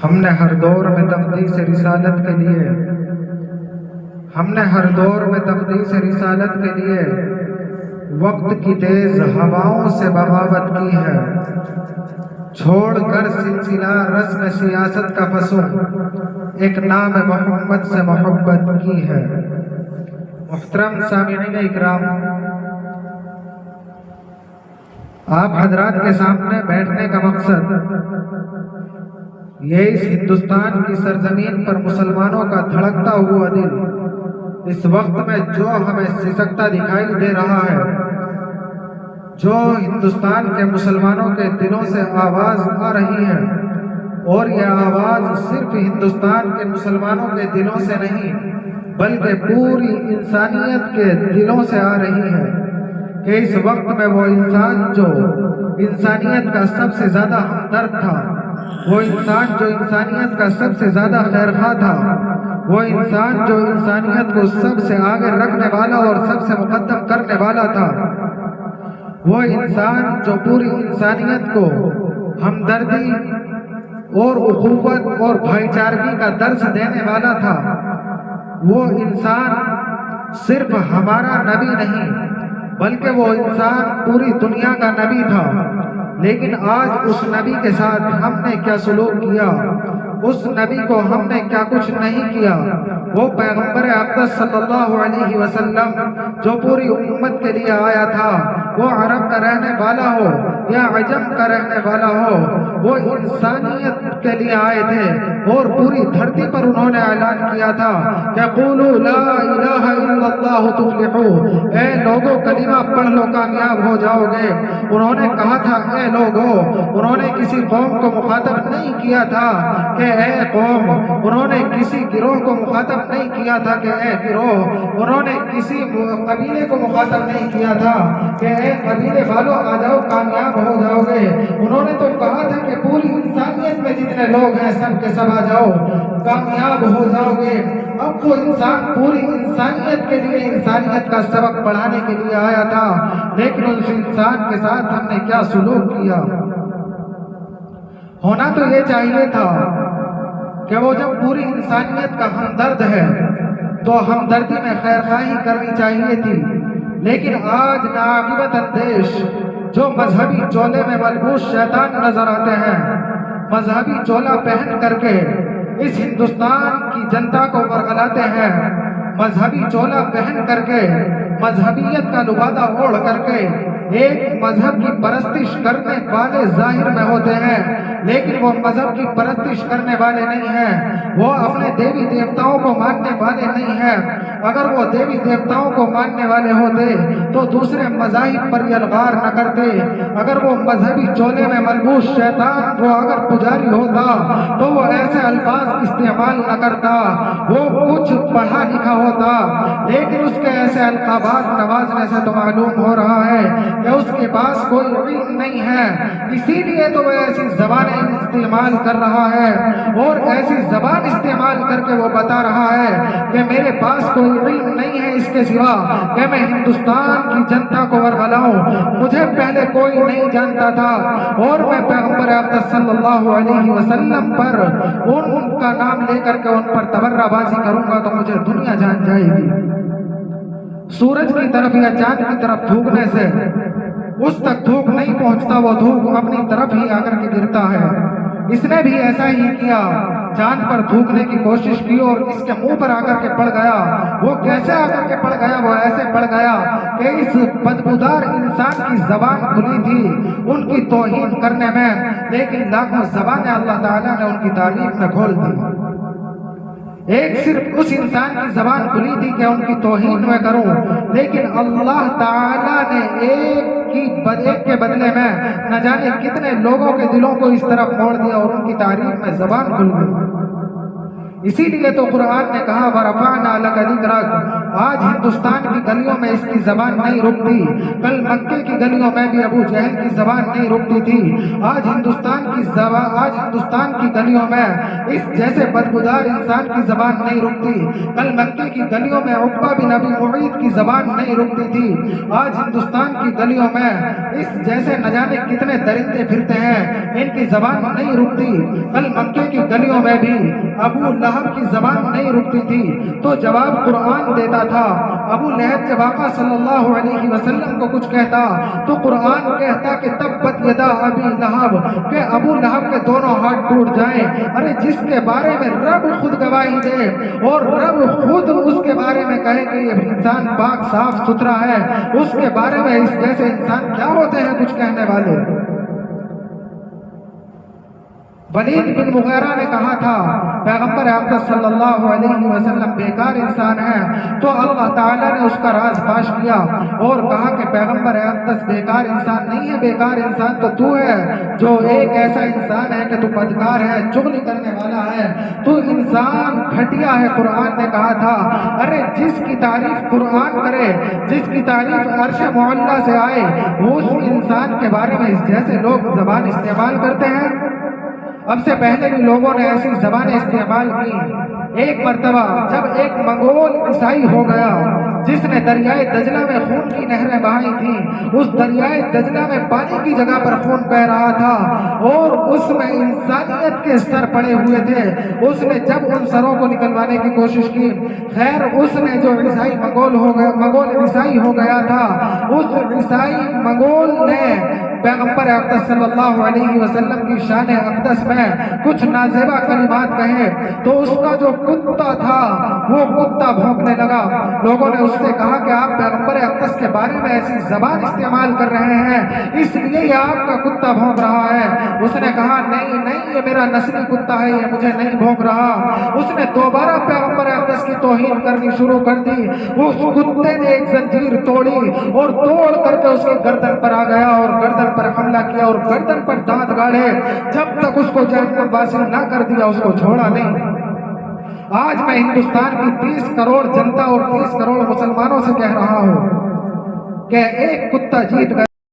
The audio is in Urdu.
ہم نے ہر دور میں تقدیس رسالت کے لیے تقدیس رسالت کے لیے وقت کی تیز ہواؤں سے بغاوت کی ہے، چھوڑ کر سلسلہ رسم سیاست کا فسوں ایک نام محمد سے محبت کی ہے۔ محترم سامعین اکرام، آپ حضرات کے سامنے بیٹھنے کا مقصد یہ اس ہندوستان کی سرزمین پر مسلمانوں کا دھڑکتا ہوا دل اس وقت میں جو ہمیں سسکتا دکھائی دے رہا ہے، جو ہندوستان کے مسلمانوں کے دلوں سے آواز آ رہی ہے، اور یہ آواز صرف ہندوستان کے مسلمانوں کے دلوں سے نہیں بلکہ پوری انسانیت کے دلوں سے آ رہی ہے کہ اس وقت میں وہ انسان جو انسانیت کا سب سے زیادہ ہمدرد تھا، وہ انسان جو انسانیت کا سب سے زیادہ خیرخواہ تھا، وہ انسان جو انسانیت کو سب سے آگے رکھنے والا اور سب سے مقدم کرنے والا تھا، وہ انسان جو پوری انسانیت کو ہمدردی اور اخوت اور بھائی چارگی کا درس دینے والا تھا، وہ انسان صرف ہمارا نبی نہیں بلکہ وہ انسان پوری دنیا کا نبی تھا۔ لیکن آج اس نبی کے ساتھ ہم نے کیا سلوک کیا، اس نبی کو ہم نے کیا کچھ نہیں کیا۔ وہ پیغمبر اقدس صلی اللہ علیہ وسلم جو پوری امت کے لیے آیا تھا، وہ عرب کا رہنے والا ہو یا عجم کا رہنے والا ہو، وہ انسانیت کے لیے آئے تھے اور پوری دھرتی پر انہوں نے اعلان کیا تھا کہ قولوا لا الہ الا اللہ تفلحوا، اے لوگوں کلمہ پڑھ لو کامیاب ہو جاؤ گے۔ انہوں نے کہا تھا اے لوگوں، انہوں نے کسی قوم کو مخاطب نہیں کیا تھا کہ اے قوم، انہوں نے کسی گروہ کو مخاطب نہیں کیا تھا کہ اے گروہ، انہوں نے کسی قبیلے کو مخاطب نہیں کیا تھا کہ اے قبیلے والوں آ جاؤ کامیاب ہو جاؤ گے۔ انہوں نے تو کہا تھا کہ پوری انسانیت میں جتنے لوگ ہیں سب کے سب آ جاؤ کامیاب ہو جاؤ گے۔ اب وہ انسان پوری انسانیت کے لیے انسانیت کا سبق پڑھانے کے لیے آیا تھا، لیکن اس انسان کے ساتھ ہم نے کیا سلوک کیا۔ ہونا تو یہ چاہیے تھا کہ وہ جب پوری انسانیت کا ہمدرد ہے تو ہمدردی میں خیرخواہی کرنی چاہیے تھی، لیکن آج ناعاقبت اندیش جو مذہبی چولے میں ملبوس شیطان نظر آتے ہیں، مذہبی چولا پہن کر کے اس ہندوستان کی جنتا کو ورغلاتے ہیں، مذہبی چولا پہن کر کے مذہبیت کا لبادہ اوڑھ کر کے ایک مذہب کی پرستش کرنے والے ظاہر میں ہوتے ہیں، لیکن وہ مذہب کی پرستش کرنے والے نہیں ہیں، وہ اپنے دیوی دیوتاؤں کو ماننے والے نہیں ہیں۔ اگر وہ دیوی دیوتاؤں کو ماننے والے ہوتے تو دوسرے مذاہب پر یلغار نہ کرتے۔ اگر وہ مذہبی چولے میں ملبوس شیطان وہ اگر پجاری ہوتا تو وہ ایسے الفاظ استعمال نہ کرتا، وہ کچھ پڑھا لکھا ہوتا، لیکن اس کے ایسے القابات نوازنے سے تو معلوم ہو رہا ہے کہ اس کے پاس کوئی علم نہیں ہے، اسی لیے تو وہ ایسی زبانیں استعمال کر رہا ہے اور ایسی زبان استعمال کر کے وہ بتا رہا ہے کہ میرے پاس کوئی علم نہیں ہے اس کے سوا کہ میں ہندوستان کی جنتا کو ورغلاؤں۔ مجھے پہلے کوئی نہیں جانتا تھا اور میں پیغمبر اقدس صلی اللہ علیہ وسلم پر ان کا نام لے کر کے ان پر تبرہ بازی کروں گا تو مجھے دنیا جان جائے گی۔ سورج کی طرف یا چاند کی طرف تھوکنے سے اس تک تھوک نہیں پہنچتا، وہ تھوک اپنی طرف ہی آ کر کے گرتا ہے۔ اس نے بھی ایسا ہی کیا، چاند پر تھوکنے کی کوشش کی اور اس کے منہ پر آ کر کے پڑ گیا۔ وہ کیسے آ کر کے پڑ گیا؟ وہ ایسے پڑ گیا کہ اس بدبودار انسان کی زبان کھلی تھی ان کی توہین کرنے میں، لیکن لاکھوں زبانیں اللہ تعالیٰ نے ان کی تعریف میں کھول دی۔ ایک صرف اس انسان کی زبان کھلی تھی کہ ان کی توہین میں کروں، لیکن اللہ تعالیٰ نے ایک کے بدلے میں نہ جانے کتنے لوگوں کے دلوں کو اس طرف موڑ دیا اور ان کی تعریف میں زبان کھل گئی۔ اسی لیے تو قرآن نے کہا وَرَفَعْنَا لَكَ ذِكْرَكَ، آج ہندوستان کی گلیوں میں اس کی زبان نہیں رکتی، کل مکے کی گلیوں میں بھی ابو جہل کی زبان نہیں رکتی تھی۔ آج ہندوستان کی گلیوں میں اس جیسے بدبودار انسان کی زبان نہیں رکتی، کل مکے کی گلیوں میں عقبہ بن ابی معیط کی زبان نہیں رکتی تھی۔ آج ہندوستان کی گلیوں میں اس جیسے نہ جانے کتنے درندے پھرتے ہیں، ان کی زبان نہیں رکتی، کل مکے کی گلیوں میں بھی ابو لہب کی زبان نہیں رکتی تھی۔ تو جواب قرآن دیتا تھا۔ ابو لہب جب آقا صلی اللہ علیہ وسلم کو کچھ کہتا تو قرآن کہتا کہ تبت یدا ابی لہب، کہ ابو لہب کے دونوں ہاتھ ٹوٹ جائیں۔ ارے جس کے بارے میں رب خود گواہی دے اور رب خود اس کے بارے میں کہے کہ یہ انسان پاک صاف ستھرا ہے، اس کے بارے میں اس جیسے انسان کیا ہوتے ہیں کچھ کہنے والے۔ ولید بن مغیرہ نے کہا تھا پیغمبر اقدس صلی اللہ علیہ وسلم بیکار انسان ہے، تو اللہ تعالیٰ نے اس کا راز فاش کیا اور کہا کہ پیغمبر اقدس بیکار انسان نہیں ہے، بیکار انسان تو ہے جو ایک ایسا انسان ہے کہ تو بدکار ہے، چغلی کرنے والا ہے، تو انسان گھٹیا ہے۔ قرآن نے کہا تھا ارے جس کی تعریف قرآن کرے، جس کی تعریف عرش معلیٰ سے آئے، اس انسان کے بارے میں اس جیسے لوگ زبان استعمال کرتے ہیں۔ اب سے پہلے بھی لوگوں نے ایسی زبانیں استعمال کی۔ ایک مرتبہ جب ایک منگول عیسائی ہو گیا جس نے دریائے دجلہ میں خون کی نہریں بہائی تھیں، اس دریائے دجلہ میں پانی کی جگہ پر خون بہہ رہا تھا اور اس میں انسانیت کے سر پڑے ہوئے تھے۔ اس نے جب ان سروں کو نکلوانے کی کوشش کی، خیر اس نے جو عیسائی منگول عیسائی ہو گیا تھا، اس عیسائی منگول نے پیغمبر اقدس صلی اللہ علیہ وسلم کی شان اقدس میں کچھ نازیبا کلمات کہے تو اس کا جو کتا تھا وہ کتا بھونکنے لگا۔ لوگوں نے اس سے کہا کہ آپ پیغمبر اقدس کے بارے میں ایسی زبان استعمال کر رہے ہیں، اس لیے یہ آپ کا کتا بھونک رہا ہے۔ اس نے کہا نہیں یہ میرا نسلی کتا ہے، یہ مجھے نہیں بھونک رہا۔ اس نے دوبارہ پیغمبر اقدس کی توہین کرنی شروع کر دی۔ اس کتے نے ایک زنجیر توڑی اور توڑ کر کے اس کی گردن پر آ گیا اور گردن پر حملہ کیا اور گردن پر دانت گاڑے، جب تک اس کو جہنم واصل نہ کر دیا اس کو چھوڑا نہیں۔ آج میں ہندوستان کی 30 کروڑ جنتا اور 30 کروڑ مسلمانوں سے کہہ رہا ہوں کہ ایک کتا جیت گیا۔